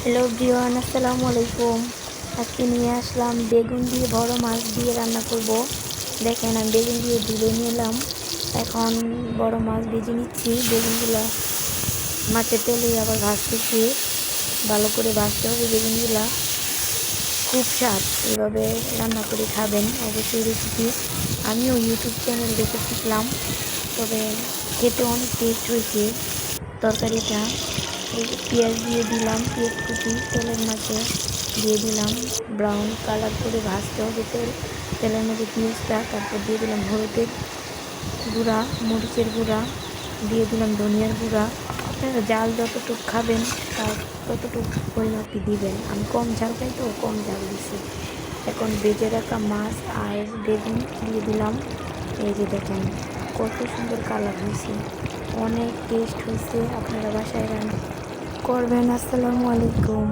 Hello everyone, আসসালামু আলাইকুম। আজকে নিয়ে আসলাম বেগুন দিয়ে বড় মাছ দিয়ে রান্না করব। দেখেন, আমি বেগুন দিয়ে ধুয়ে নিলাম। এখন বড় মাছ ভেজে নিচ্ছি। বেগুনগুলো মাছের তেলে আবার ভাজতেছি। ভালো করে ভাজতে হবে বেগুনগুলা। খুব স্বাদ, এভাবে রান্না করে খাবেন অবশ্যই। রেসিপি আমিও ইউটিউব চ্যানেল দেখে শিখলাম, তবে খেতে অনেক টেস্ট হয়েছে তরকারিটা। পেঁয়াজ দিয়ে দিলাম, পেঁয়াজ কুচি তেলের মাঝে দিয়ে দিলাম। ব্রাউন কালার করে ভাজতে হবে তেলের মধ্যে পেঁয়াজটা। তারপর দিয়ে দিলাম হলুদের গুঁড়া, মরিচের গুঁড়া, দিয়ে দিলাম ধনিয়ার গুঁড়া। আপনারা জাল যতটুকু খাবেন তার ততটুকু পরিমাপে দিবেন। আমি কম ঝাল খাই তো কম ঝাল দিছি। এখন ভেজে রাখা মাছ আর বেগুন দিয়ে দিলাম। এই যে দেখেন কত সুন্দর কালার হয়েছে, অনেক টেস্ট হয়েছে। আপনারা বাসায় রান্না করবেন। আসসালামু আলাইকুম।